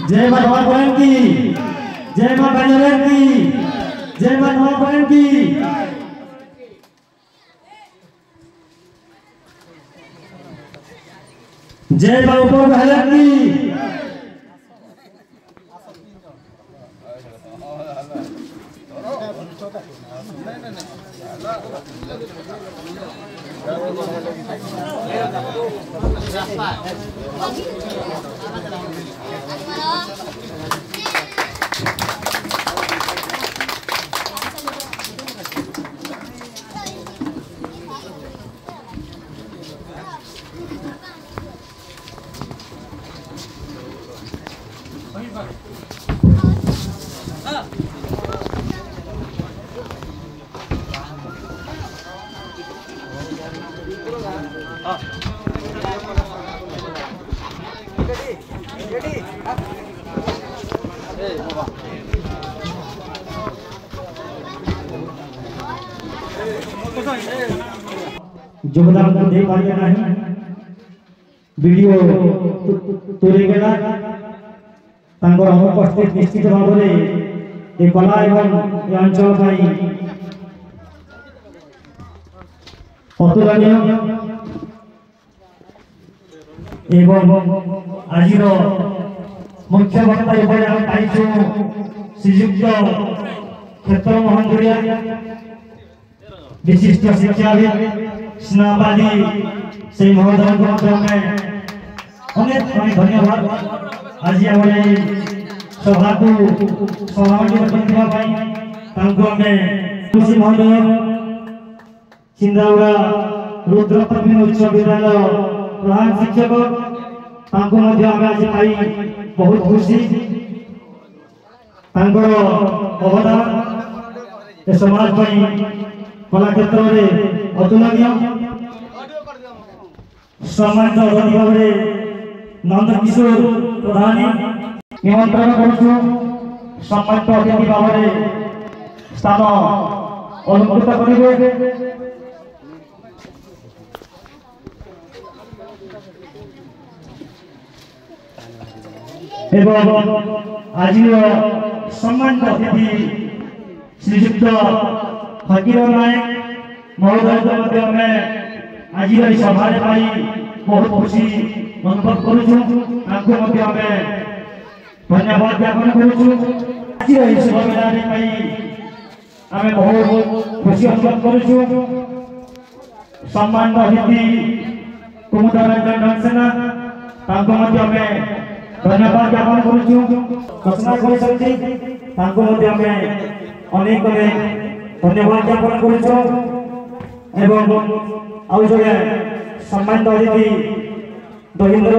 जय मां धवल बहन की, जय मां बहन की, जय मां धवल बहन की। जय मां उपो बहन की। योगदान को दे पारे नहीं वीडियो तोरे गेला तांगर अनुपस्थित निश्चित भाव में ए कला एवं ए अंचल पाई अतुलनीय एवं आज मुख्य वक्ता एवं हम पाइछु श्रीयुक्त क्षेत्र महंदुरिया विशिष्ट शिक्षाविद स्नाबादी से महोदय को में अनेक धन्यवाद। आज आम सभा को सभापति खुशी महोदय चिंदाउड़ा रुद्र प्रवीण उच्च विद्यालय प्रधान शिक्षक आज पाई बहुत खुशी अवदान समाज कला क्षेत्र में अतुलनीय सम्मानित अतिथि भाव नंद किशोर प्रधान निमंत्रण करूँ सम्मानित अतिथि भाव स्थान अलंकृत करेंगे। आज सम्मानित अतिथि श्रीयुक्त फकीर नायक महोदय आज सभा बहुत खुशी अनुभव करुँ धन्यवाद ज्ञापन करुँ। आज शुभ मेला आम बहुत खुशी अनुभव करुँ। सम्मानित अतिथि कुमुदा रंजन सेना धन्यवाद ज्ञापन करुँ। घोषणा कर अनेक धन्यवाद ज्ञापन करुँ। आउ जड़े सम्मानित अतिथि दहीन्द्र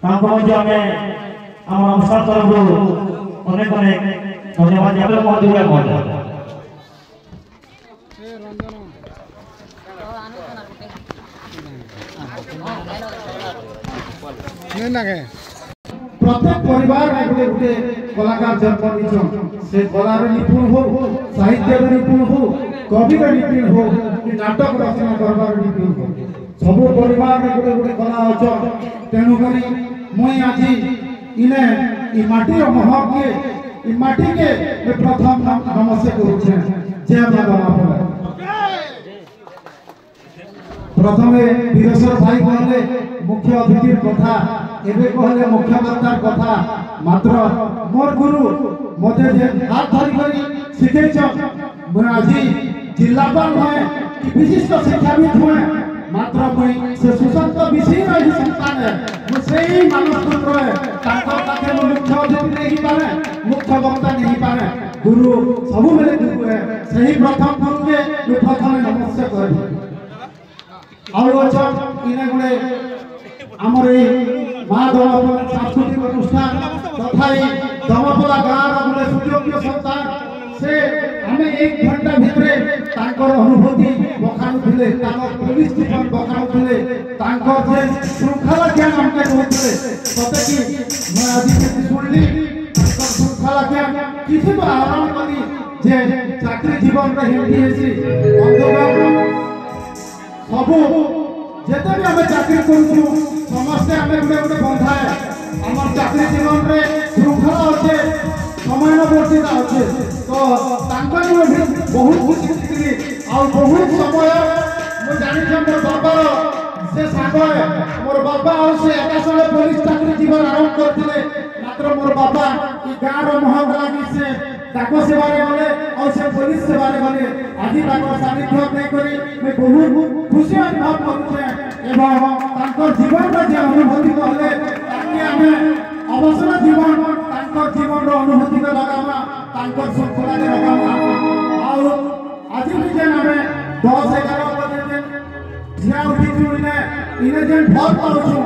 आम अनुष्ठान तरफ अनेक अनेक धन्यवाद ज्ञापन महोदय प्रत्येक परिवार में गोटे गोटे कलाकार जन्म लीचन से कलार निपुण हो साहित्य निपुण हो कवि निपुण हो कि नाटक रचना करवार निपुण हो सब परिवार में गोटे गोटे कला अच्छ तेणुक मुई आज इने इ माटी महक के इ माटी के प्रथम नमस्ते करुछे। जय मां बाबा प्रथम वीरेश्वर भाई कहले मुख्य अतिथि कथा एबे कहले मुख्य वक्तार कथा मात्र मोर गुरु मते जे हाथ धरि करी सिखैछ मैं आज जिलापाल है कि विशिष्ट शिक्षाविद हुए मात्र मुई से सुसंत विषय रही संतान है मु सेही मानव पुत्र है ताको पाखे मुख्य अतिथि नहीं पारे मुख्य वक्ता नहीं पारे गुरु सब मेरे गुरु है सही प्रथम गुरु के प्रथम नमस्ते कर और अच्छा इने गुणे हमर मां दमपला सांस्कृतिक अनुष्ठान तथा दमपला गाँव गोटे सुयोग्य संतान से हमें 1 घंटा भितरे तांकर अनुभूति बखाणुले पुलिस जीवन बखाणुले जे श्रृंखला ज्ञान हमके कहते सते कि मैं आज शुणली श्रृंखला ज्ञान किसी तो आराम करी जे चाकरी जीवन रे हिंदी सब जेते भी हमें चाकरी करूँ समस्ते हमें गोटे गोटे बंधा है আমার চাকরি জীবনে শৃঙ্খলা আছে সময়ানুবর্তিতা আছে তো তাঙ্কর বহুত খুশি শিখিলি ଆଉ ବହୁତ ସମୟ ମୁଁ ଜାଣିଛି ମୋର ବାପାର ସେ ସାଙ୍ଗ ମୋର ବାପା ଆଉ ସେ ଏକା ସାଙ୍ଗେ ପୋଲିସ ଚାକିରି ଜୀବନ ଆରମ୍ଭ କରିଥିଲେ ମାତ୍ର ମୋର ବାପା ଏ ଗାଁର ମହକ ଲାଗି ସେ ତାଙ୍କ ସେବାରେ ଗଲେ ଆଉ ସେ ପୋଲିସ ସେବାରେ ଗଲେ ଆଜି ତାଙ୍କ ସାନ୍ନିଧ୍ୟ ନେଇକରି ମୁଁ ବହୁତ ଖୁସି ଅନୁଭବ କରୁଛେ ଏବଂ ତାଙ୍କର ଜୀବନର ଯେ ଅନୁଭୂତି କହିଲେ ତାକେ ଆମେ ଅବସର ଜୀବନ ତାଙ୍କର ଜୀବନର ଅନୁଭୂତିକୁ ଲଗାମା ତାଙ୍କର ଶୃଙ୍ଖଳାରେ ଲଗାମା ଆଉ ଆଜି ବି ଯେନ୍ ଆମେ 10-11 ବଜେ ଯେନ୍ ଝିଅ ଉଠିଛୁ ଇନେ ଯେନ୍ ଭଲ ପାଉଛୁ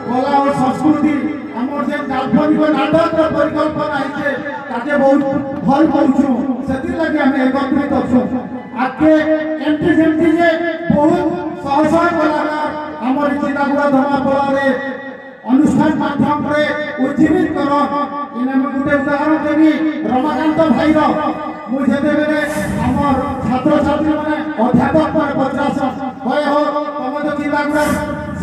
କଲା ଓ ସଂସ୍କୃତି ଆମର ଯେନ୍ କାଳ୍ପନିକ ନାଟକର ପରିକଳ୍ପନା ହେଇଛେ ତାକେ ବହୁତ ଭଲ ପାଉଛୁ ସେଥିଲାଗି ଆମେ ଏକତ୍ରିତ ଅଛୁ ଆଗକେ ଏମିତି ଯେମିତି ଯେ ବହୁତ ଶହ ଶହ କଳାକାର ଆମର ଚିନ୍ତାଗୁଡ଼ା ଧର୍ମାପଳାରେ অনুষ্ঠান মাধ্যমে উজ্জীবিত কর ইনে আমি গোটে উদাহরণ দেবি রমাকান্ত ভাইর মু যেতেবেলে আমার ছাত্র ছাত্রী মানে অধ্যাপক মানে পচাস হয় হো তুমি তো চিন্তাগুড়ার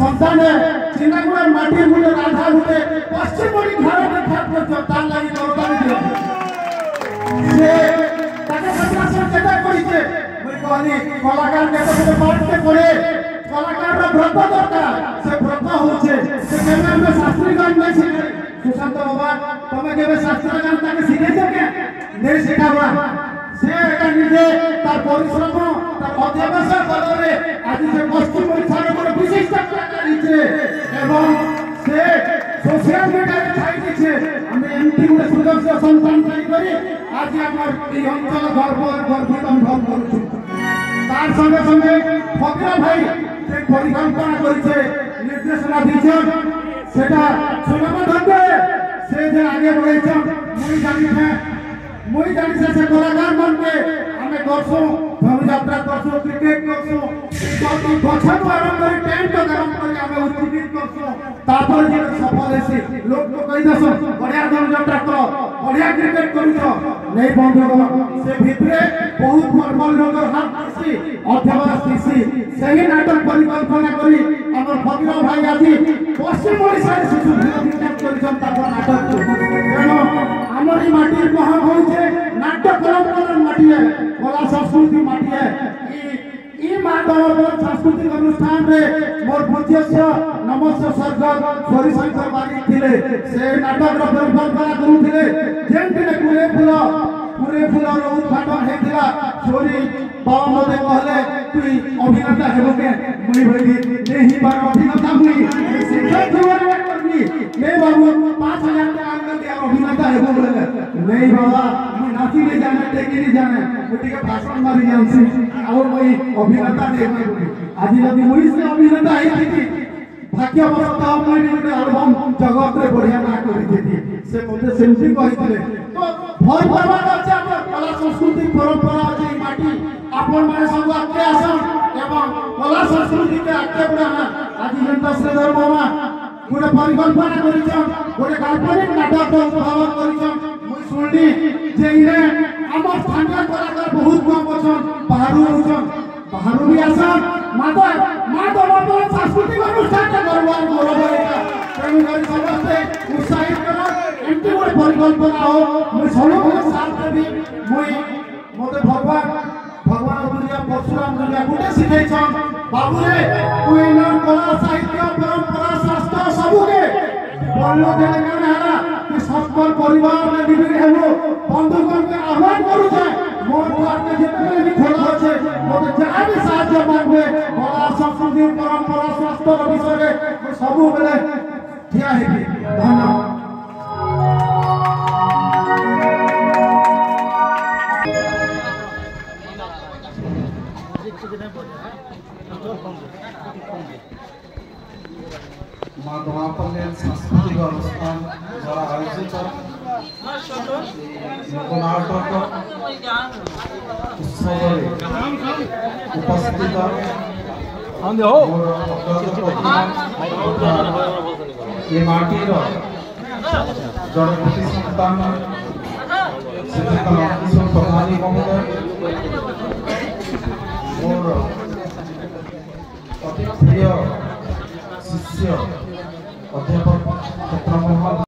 সন্তানে চিন্তাগুড়ার মাটির গুটে রাধা গুটে পশ্চিমবঙ্গ ভারত খ্যাত করছ তার লাগি তরকারি দিয়ে সে তাকে পচাস যেটা করিছে মুই কহলি কলাকার কেতে গুটে পাঠতে করে কলাকারর ব্রত দরকার সে ব্রত হচ্ছে সে কেবে আমি শাস্ত্রী গান নাই শিখে সুশান্ত বাবা তুমি কেবে শাস্ত্র গান তাকে শিখেছো কে নেই শিখাবা সে এটা নিজে তার পরিশ্রম তার অধ্যবসায় বদলে আজ সে পশ্চিম ওড়িশার উপরে বিশিষ্ট কলাকার হচ্ছে এবং সে সোশ্যাল মিডিয়ায় ছাই দিচ্ছে আমি এমনি গোটে সুদর্শ সন্তান পাই করি আজ আমার এই অঞ্চল গর্বিত অনুভব করছি তার সঙ্গে সঙ্গে ফকির ভাই যে পরিকল্পনা করেছে নির্দেশনা দিয়েছেন সেটা সুনামধন্য সে যে আগে বলেছেন মুই জানিছে সে কলাকার মনকে আমি করছু ধনুযাত্রা করছু ক্রিকেট করছু গছনু আরম্ভ করে টেন্ট আরম্ভ করে আমি উজ্জীবিত করছু তারপরে যে সফল হয়েছি লোক তো কই দেছ বড়িয়া ধনুযাত্রা কর বড়িয়া ক্রিকেট করছ নেই বন্ধুগণ সে ভিতরে বহুত বড় লোকের হাত দিছি অধ্যবসায় দিছি সেই নাটক পরিকল্পনা করি আমার ফকির ভাই আজি পশ্চিম ওড়িশার শিশু বিজ্ঞান করেছেন তারপর নাটক কেন আমার এই মাটির মহক হয়েছে নাট্য পরম্পরার মাটিয়ে কলা সংস্কৃতি মাটিয়ে এই মা বাবার সাংস্কৃতিক অনুষ্ঠানে মোর পূজ্যস্য নমস্য স্বর্গত হরিশঙ্কর বারিক ଥିଲେ ସେ ନାଟକର ପରିକଳ୍ପନା କରୁଥିଲେ ଯେମିତି ପୁରେ ଫୁଲର ଉଦ୍ଘାଟନ ହେଇଥିଲା ଚୋରି ବାବା ମତେ କହିଲେ তুই অভিনেতা হেবো কে মুই বলি নেহি বার অভিনেতা মুই শিক্ষক জীবনে করবি নে বাবু 5000 টাকা আনলে দিয়ে অভিনেতা হেবো বলে নেই বাবা মুই নাচিলে জানে টেকিলি জানে ওটিকে ভাষণ মারি জানছি আর মুই অভিনেতা নেই বলি আজি যদি মুই সে অভিনেতা হইতি ভাগ্যবশত মুই গোটে আলবম জগতরে বঢ়িয়া না করিথি সে মতে সেমতি কইଥିଲେ তো ভয় পাবার আছে আমার কলা সংস্কৃতি পরম্পরা আছে এই মাটি আপন মানে সব আগে আসন এবং কলা সংস্কৃতিকে আগে বড়ানা আজি জনতা শ্রীধর মামা গোটে পরিকল্পনা করিছেন গোটে কাল্পনিক নাটক উদ্ভাবন করিছেন মুই শুনলি যে ইনে আমার স্থানীয় কলাকার বহুত কম আছেন বাহারু আছেন বাহারু বি আসন মা বাবার সাংস্কৃতিক অনুষ্ঠানটা করবার গৌরব এটা তেমন করে সমস্তে উৎসাহিত করা এমনি গোটে পরিকল্পনা হোক মুই সবকে সাথ দেবি মুই মতে ভগবান দুনিয়া পরশুরাম দুনিয়া গোটে শিখাইছন বাবুরে তুই নর কলা সাহিত্য পরম্পরা শাস্ত্র সবুকে বলল দেলে কারণ হেলা তুই সকল পরিবার নিবিড় হেবো বন্ধুগণকে আহ্বান করুছে মোর দ্বারকে যেতেবেলে বি খোলা আছে মতে যাহা বি সাহায্য মাগবে কলা সংস্কৃতি পরম্পরা শাস্ত্র বিষয়ে সবুবেলে ঠিয়া হেবি ধন্যবাদ মা ধর্মাপল্লীর সাংস্কৃতিক অনুষ্ঠান যারা আয়োজিত লোকনাটক উৎসবরে উপস্থিত এ মাটির জনগোষ্ঠী সন্তান কিশোর প্রধানী মহোদয় মোর অতি প্রিয় শিষ্য अध्यापक क्षेत्रमोहन